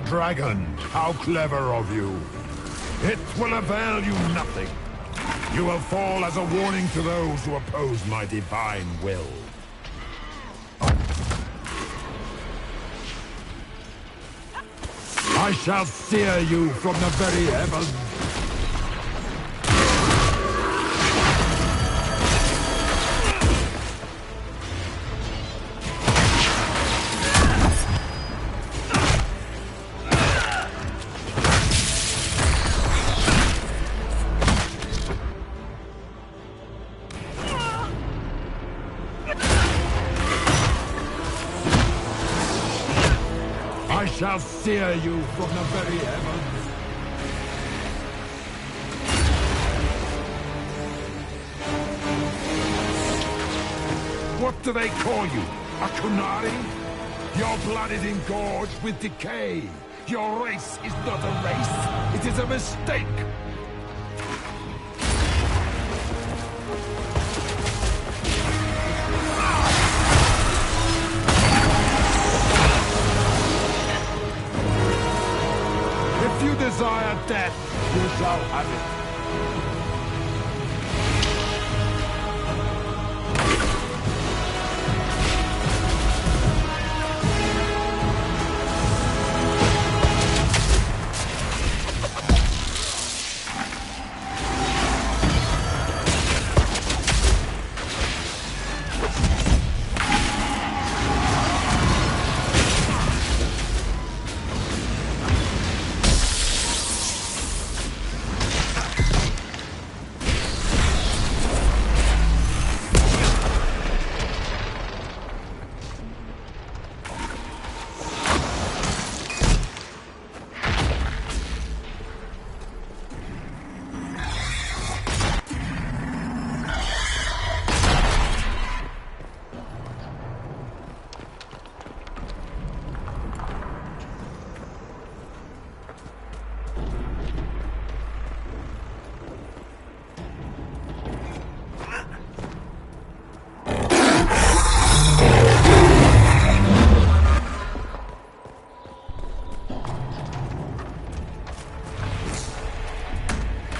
dragon. How clever of you. It will avail you nothing. You will fall as a warning to those who oppose my divine will. I shall sear you from the very heavens. I shall sear you from the very heavens. What do they call you? A Kunari? Your blood is engorged with decay. Your race is not a race. It is a mistake. If you desire death, you shall have it.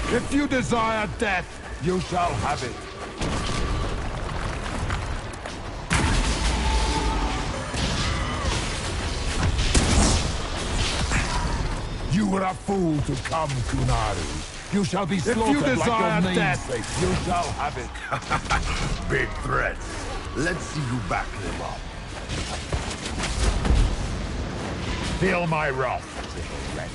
If you desire death, you shall have it. You were a fool to come, Kunari. You shall be slaughtered. If you desire like death, you shall have it. Big threats. Let's see you back them up. Feel my wrath, little wretch.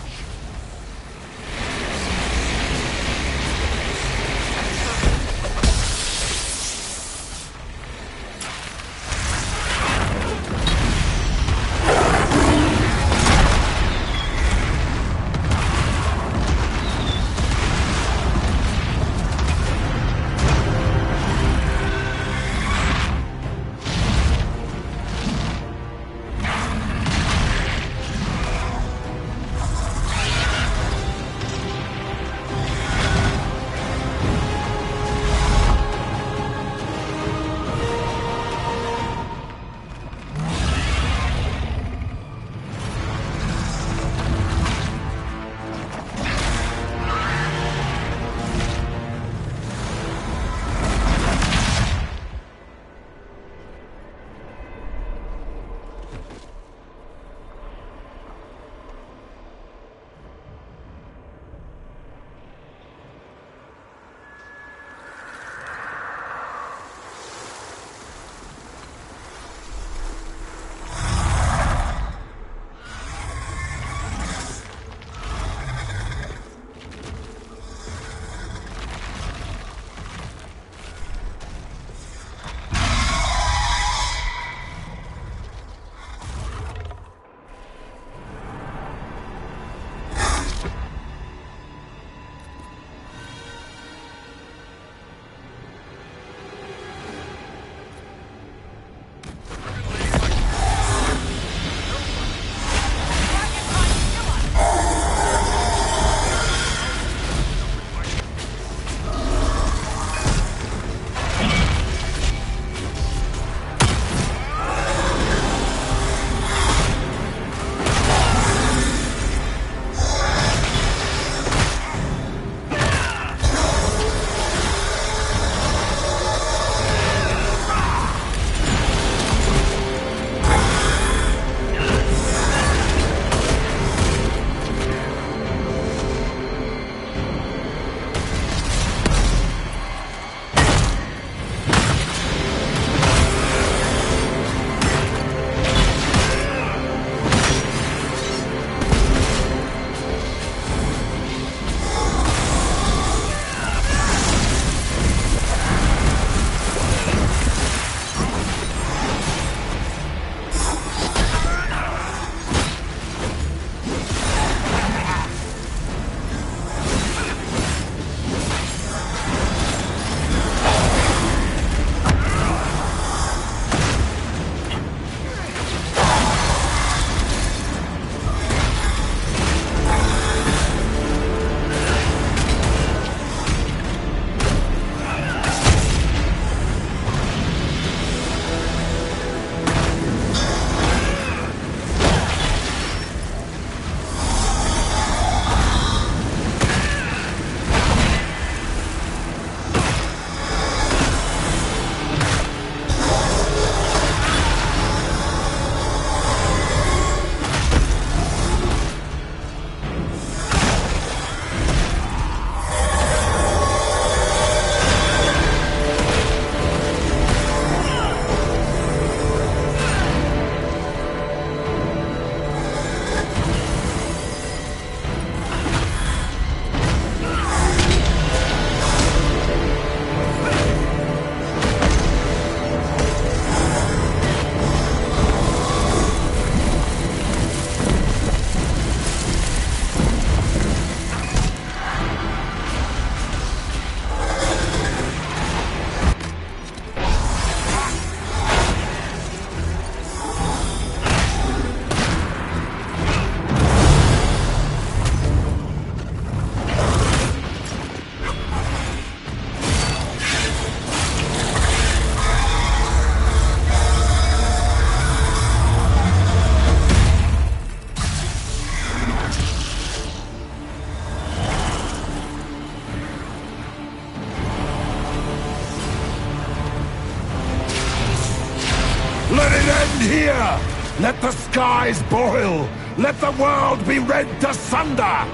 Let it end here! Let the skies boil! Let the world be rent asunder!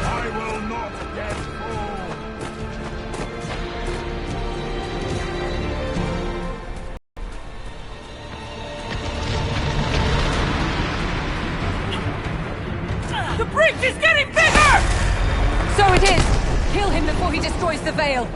I will not yet fall! The breach is getting bigger! So it is! Kill him before he destroys the veil!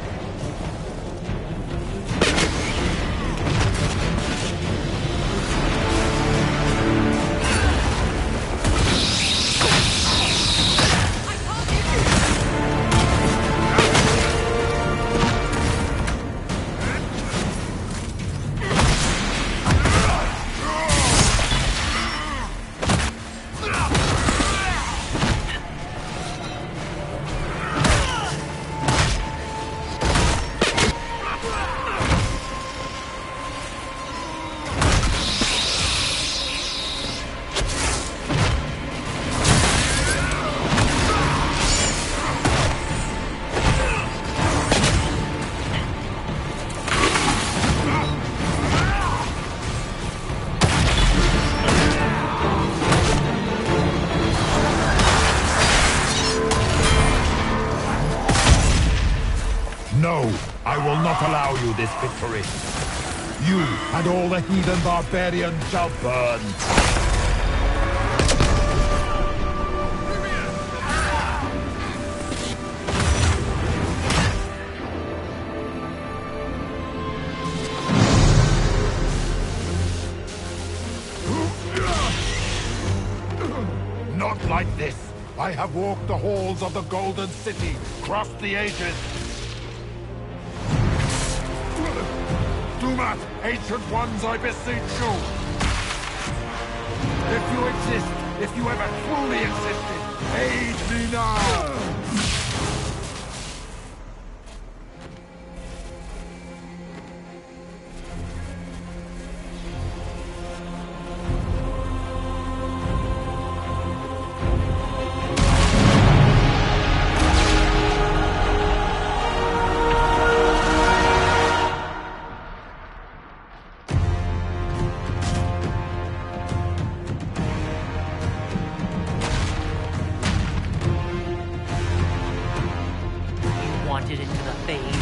No, I will not allow you this victory. You and all the heathen barbarians shall burn. Not like this. I have walked the halls of the Golden City, crossed the ages. Do not, ancient ones, I beseech you! If you exist, if you ever truly existed, aid me now! Wanted into the fade.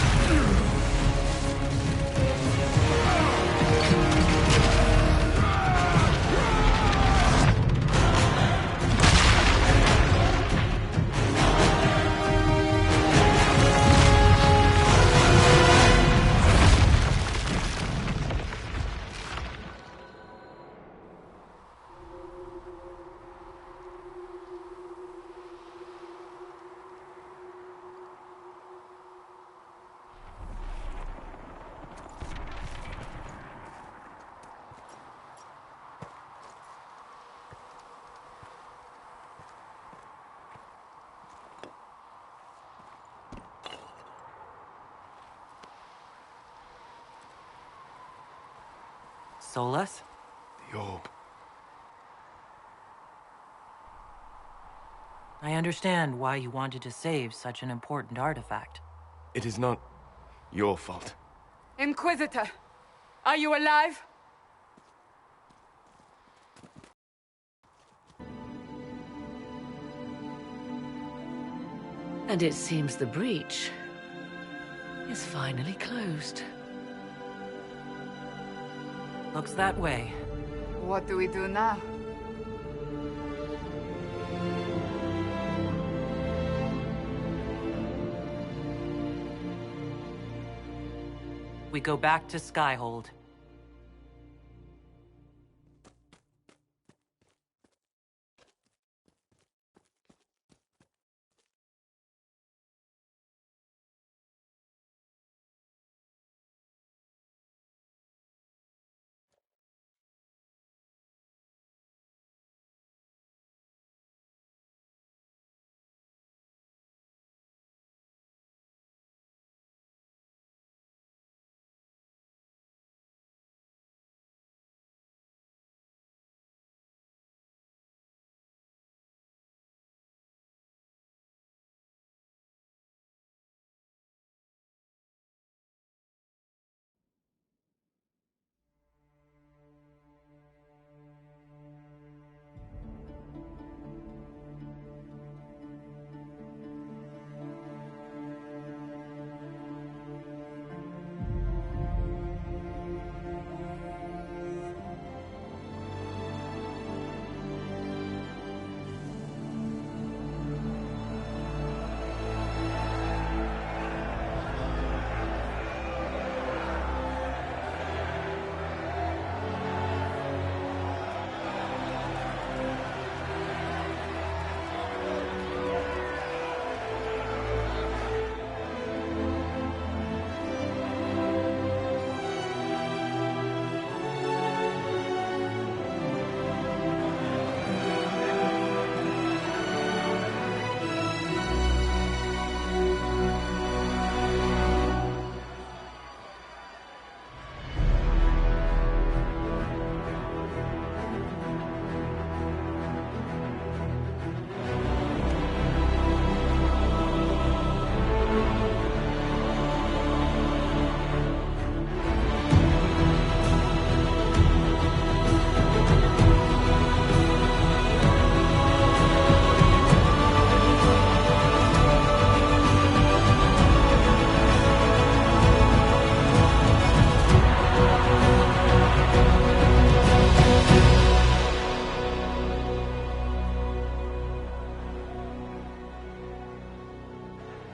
Solus? The orb. I understand why you wanted to save such an important artifact. It is not your fault. Inquisitor! Are you alive? And it seems the breach is finally closed. Looks that way. What do we do now? We go back to Skyhold.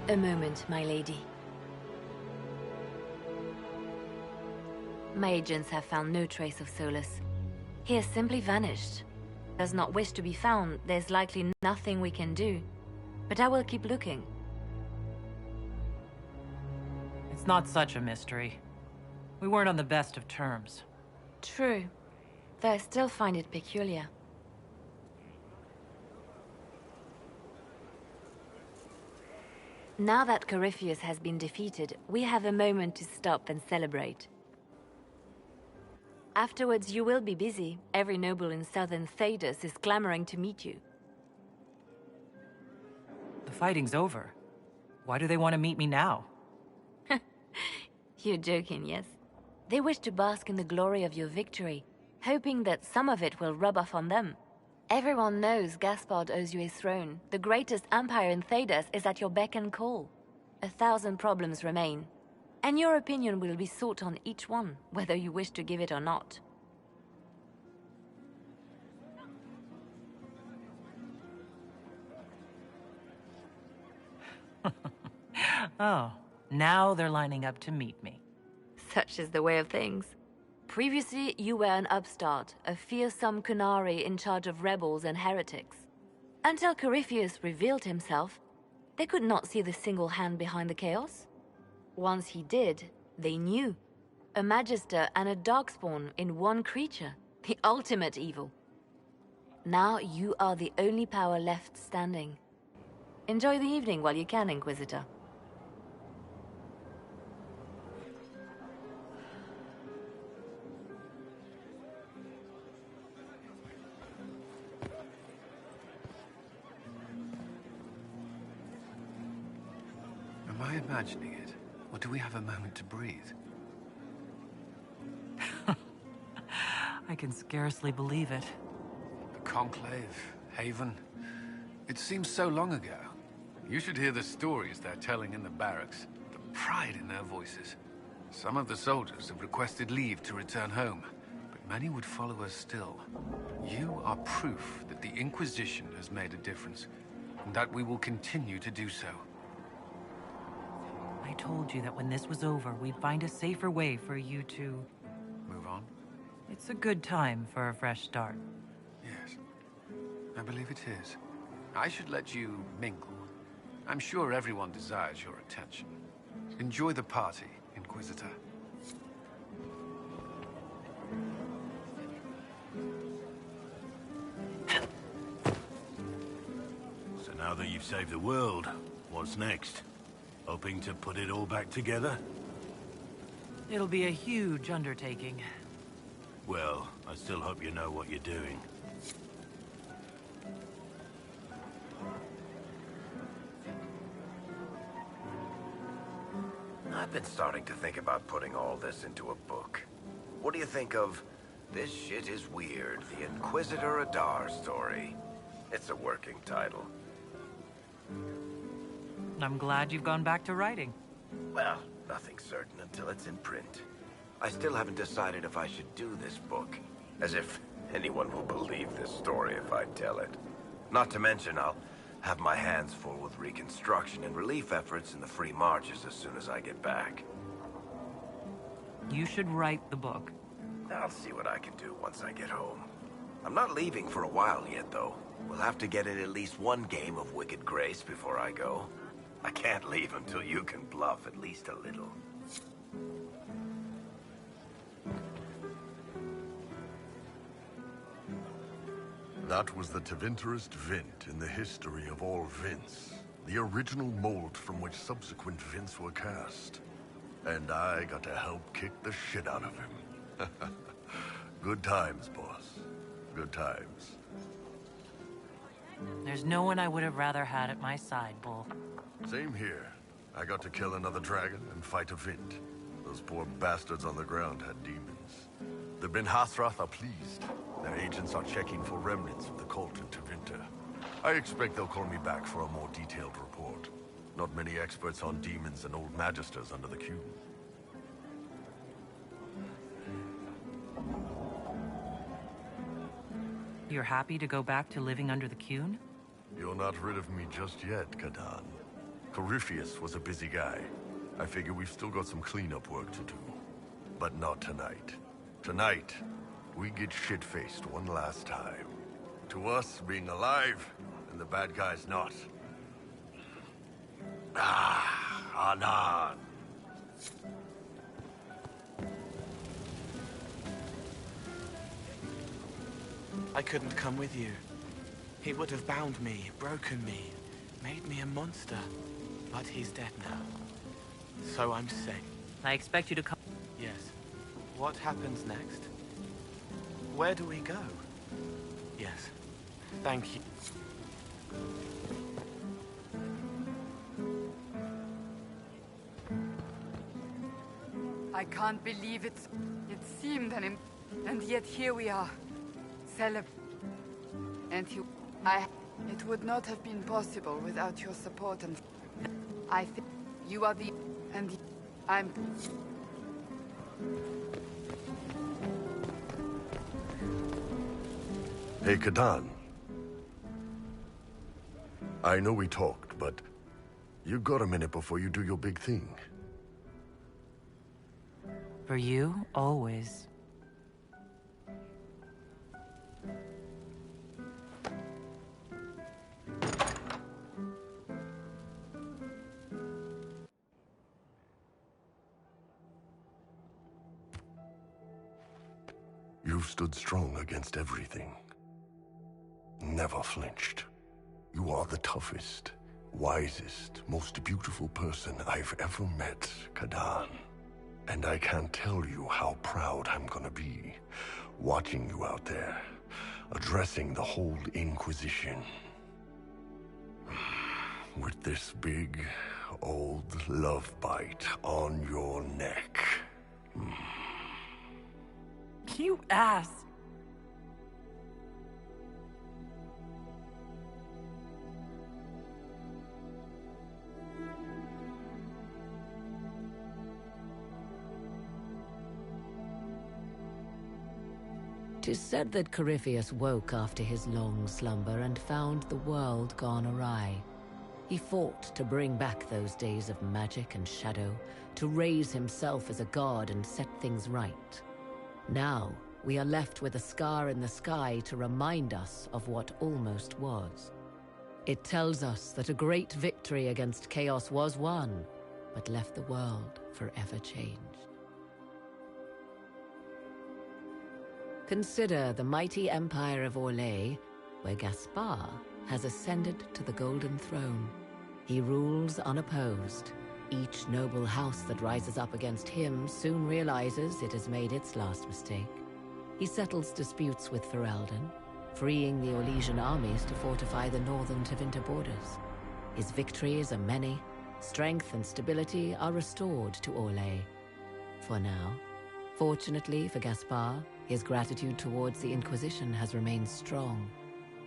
A moment, my lady. My agents have found no trace of Solus. He has simply vanished. Does not wish to be found, there's likely nothing we can do. But I will keep looking. It's not such a mystery. We weren't on the best of terms. True, though I still find it peculiar. Now that Corypheus has been defeated, we have a moment to stop and celebrate. Afterwards, you will be busy. Every noble in southern Thedas is clamoring to meet you. The fighting's over. Why do they want to meet me now? You're joking, yes? They wish to bask in the glory of your victory, hoping that some of it will rub off on them. Everyone knows Gaspard owes you a throne. The greatest empire in Thedas is at your beck and call. 1,000 problems remain, and your opinion will be sought on each one, whether you wish to give it or not. Oh, now they're lining up to meet me. Such is the way of things. Previously, you were an upstart, a fearsome Kunari in charge of rebels and heretics. Until Corypheus revealed himself, they could not see the single hand behind the chaos. Once he did, they knew. A Magister and a Darkspawn in one creature, the ultimate evil. Now you are the only power left standing. Enjoy the evening while you can, Inquisitor. Am I imagining it? Or do we have a moment to breathe? I can scarcely believe it. The Conclave, Haven. It seems so long ago. You should hear the stories they're telling in the barracks. The pride in their voices. Some of the soldiers have requested leave to return home, but many would follow us still. You are proof that the Inquisition has made a difference, and that we will continue to do so. I told you that when this was over, we'd find a safer way for you to... Move on? It's a good time for a fresh start. Yes, I believe it is. I should let you mingle. I'm sure everyone desires your attention. Enjoy the party, Inquisitor. So now that you've saved the world, what's next? Hoping to put it all back together? It'll be a huge undertaking. Well, I still hope you know what you're doing. I've been starting to think about putting all this into a book. What do you think of This Shit Is Weird, the Inquisitor Adar story? It's a working title. I'm glad you've gone back to writing. Well, nothing's certain until it's in print. I still haven't decided if I should do this book. As if anyone will believe this story if I tell it. Not to mention, I'll have my hands full with reconstruction and relief efforts in the Free Marches as soon as I get back. You should write the book. I'll see what I can do once I get home. I'm not leaving for a while yet, though. We'll have to get in at least one game of Wicked Grace before I go. I can't leave until you can bluff at least a little. That was the Tevinterest Vint in the history of all Vints. The original mold from which subsequent Vints were cast. And I got to help kick the shit out of him. Good times, boss. Good times. There's no one I would have rather had at my side, Bull. Same here. I got to kill another dragon and fight a Vint. Those poor bastards on the ground had demons. The Ben Hathrath are pleased. Their agents are checking for remnants of the cult in Tevinter. I expect they'll call me back for a more detailed report. Not many experts on demons and old magisters under the Cube. You're happy to go back to living under the Cune? You're not rid of me just yet, Kadan. Corypheus was a busy guy. I figure we've still got some cleanup work to do. But not tonight. Tonight, we get shit-faced one last time. To us, being alive, and the bad guys not. Anan. I couldn't come with you. He would have bound me, broken me, made me a monster. But he's dead now. So I'm safe. I expect you to come. Yes. What happens next? Where do we go? Yes. Thank you. I can't believe it. It seemed and yet here we are. And you... It would not have been possible without your support and... I think you are the... And I'm... Hey, Kadan. I know we talked, but you got a minute before you do your big thing. For you, always. You've stood strong against everything. Never flinched. You are the toughest, wisest, most beautiful person I've ever met, Kadan. And I can't tell you how proud I'm gonna be, watching you out there, addressing the whole Inquisition. With this big, old love bite on your neck. You ass! Tis said that Corypheus woke after his long slumber and found the world gone awry. He fought to bring back those days of magic and shadow, to raise himself as a god and set things right. Now, we are left with a scar in the sky to remind us of what almost was. It tells us that a great victory against chaos was won, but left the world forever changed. Consider the mighty empire of Orlais, where Gaspar has ascended to the Golden Throne. He rules unopposed. Each noble house that rises up against him soon realizes it has made its last mistake. He settles disputes with Ferelden, freeing the Orlesian armies to fortify the northern Tevinter borders. His victories are many. Strength and stability are restored to Orlais. For now. Fortunately for Gaspar, his gratitude towards the Inquisition has remained strong.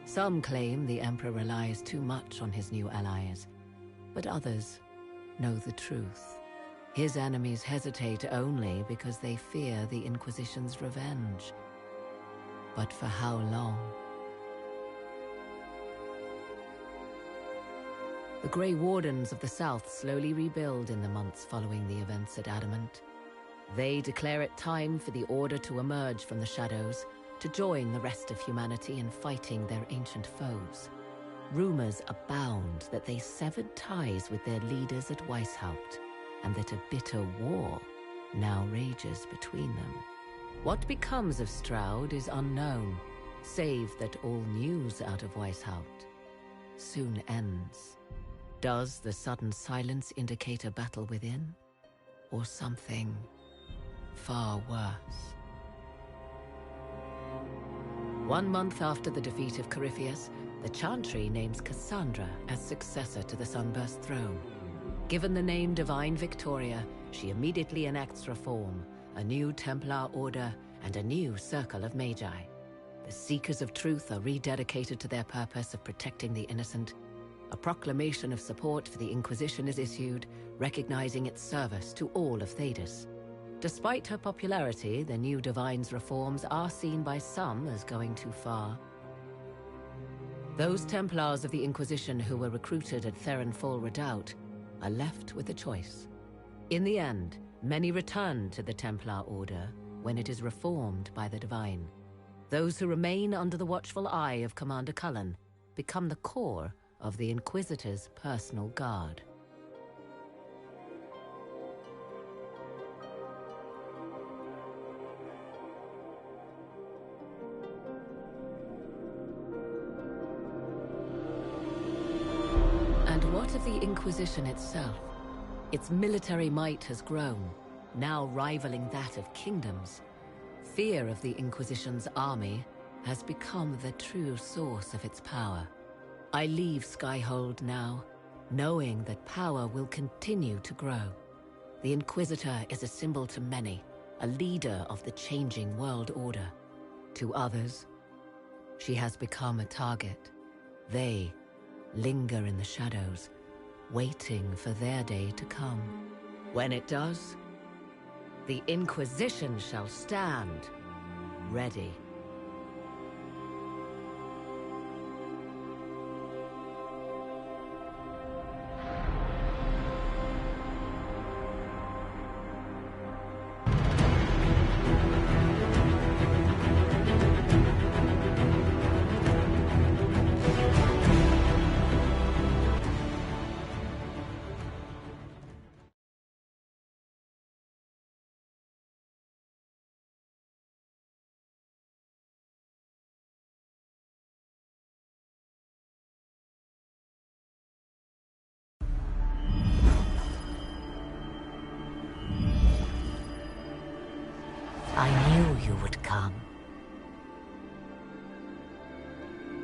Some claim the Emperor relies too much on his new allies, but others know the truth. His enemies hesitate only because they fear the Inquisition's revenge. But for how long? The Grey Wardens of the South slowly rebuild in the months following the events at Adamant. They declare it time for the Order to emerge from the shadows, to join the rest of humanity in fighting their ancient foes. Rumors abound that they severed ties with their leaders at Weishaupt, and that a bitter war now rages between them. What becomes of Stroud is unknown, save that all news out of Weishaupt soon ends. Does the sudden silence indicate a battle within, or something far worse? 1 month after the defeat of Corypheus, the Chantry names Cassandra as successor to the Sunburst throne. Given the name Divine Victoria, she immediately enacts reform, a new Templar order, and a new circle of Magi. The Seekers of Truth are rededicated to their purpose of protecting the innocent. A proclamation of support for the Inquisition is issued, recognizing its service to all of Thedas. Despite her popularity, the new Divine's reforms are seen by some as going too far. Those Templars of the Inquisition who were recruited at Therenfall Redoubt are left with a choice. In the end, many return to the Templar Order when it is reformed by the Divine. Those who remain under the watchful eye of Commander Cullen become the core of the Inquisitor's personal guard. And what of the Inquisition itself? Its military might has grown, now rivaling that of kingdoms. Fear of the Inquisition's army has become the true source of its power. I leave Skyhold now, knowing that power will continue to grow. The Inquisitor is a symbol to many, a leader of the changing world order. To others, she has become a target. They linger in the shadows, waiting for their day to come. When it does, the Inquisition shall stand ready. I knew you would come.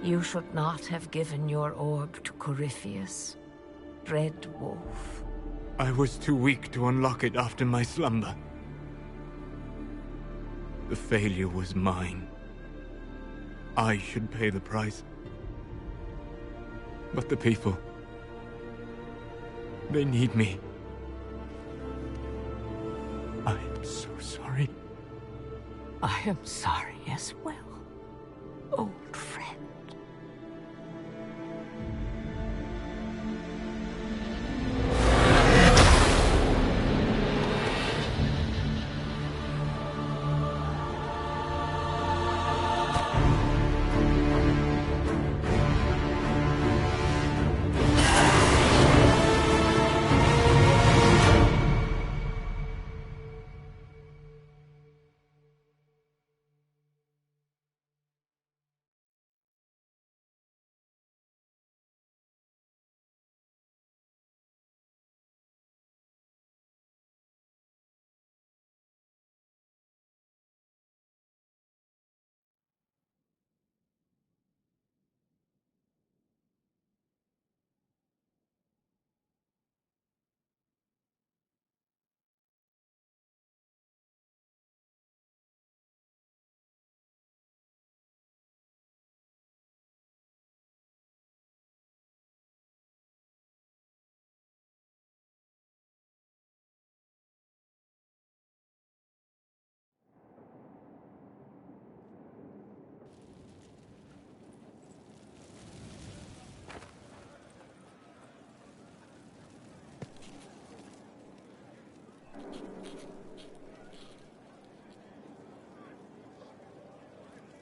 You should not have given your orb to Corypheus, Red Wolf. I was too weak to unlock it after my slumber. The failure was mine. I should pay the price. But the people... they need me. I am so sorry. I am sorry as well, old friend.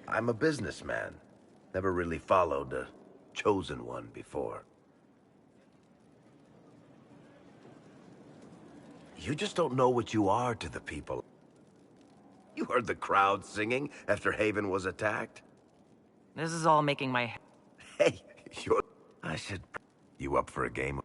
I'm a businessman. Never really followed a chosen one before. You just don't know what you are to the people. You heard the crowd singing after Haven was attacked? This is all making my... Hey, you're... I should... You up for a game?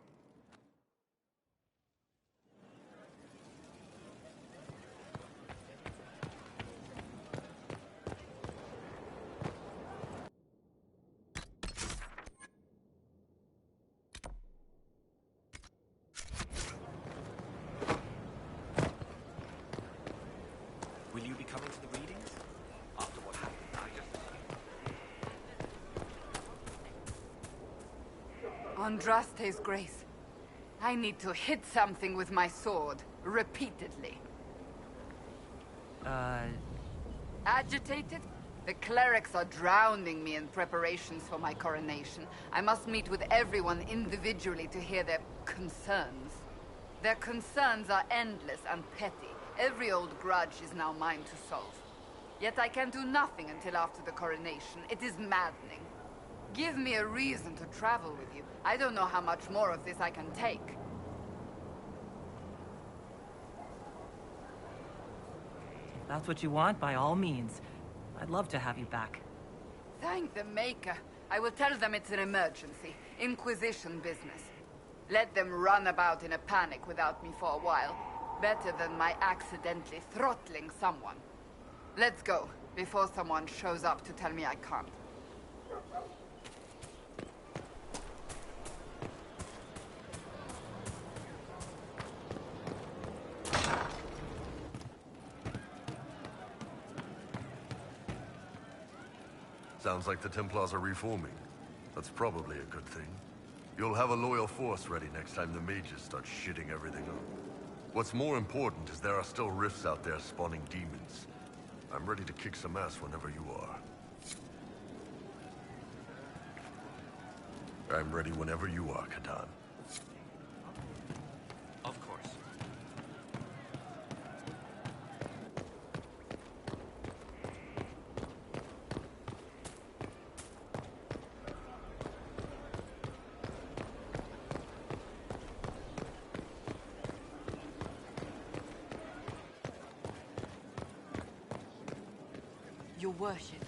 Will you be coming to the readings? After what happened, Andraste's grace. I need to hit something with my sword, repeatedly. Agitated? The clerics are drowning me in preparations for my coronation. I must meet with everyone individually to hear their concerns. Their concerns are endless and petty. Every old grudge is now mine to solve. Yet I can do nothing until after the coronation. It is maddening. Give me a reason to travel with you. I don't know how much more of this I can take. If that's what you want, by all means. I'd love to have you back. Thank the Maker. I will tell them it's an emergency. Inquisition business. Let them run about in a panic without me for a while. Better than my accidentally throttling someone. Let's go, before someone shows up to tell me I can't. Sounds like the Templars are reforming. That's probably a good thing. You'll have a loyal force ready next time the mages start shitting everything up. What's more important is there are still rifts out there spawning demons. I'm ready to kick some ass whenever you are. I'm ready whenever you are, Kadan. Of course. Your worship.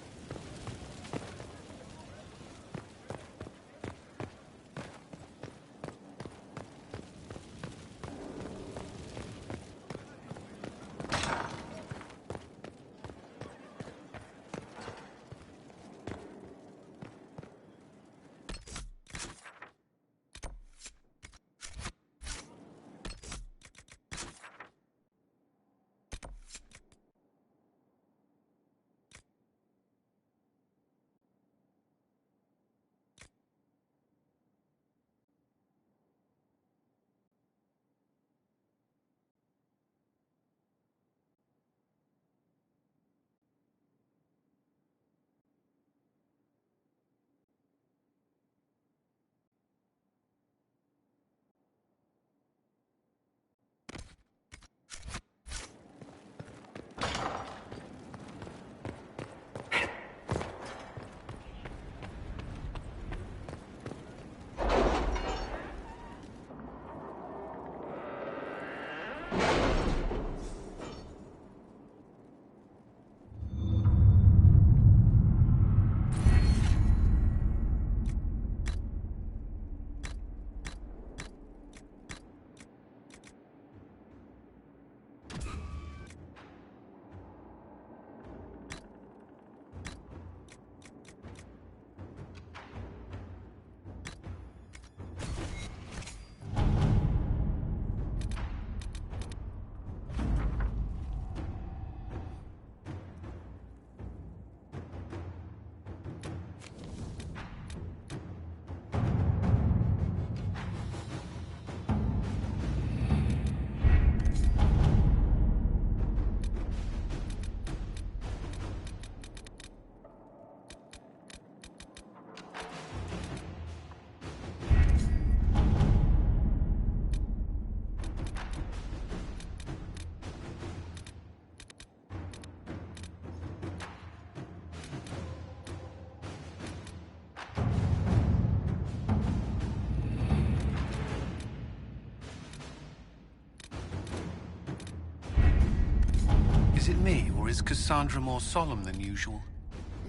Is it me, or is Cassandra more solemn than usual?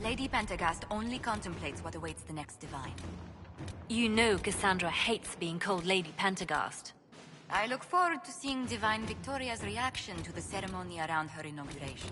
Lady Pentagast only contemplates what awaits the next divine. You know Cassandra hates being called Lady Pentagast. I look forward to seeing Divine Victoria's reaction to the ceremony around her inauguration.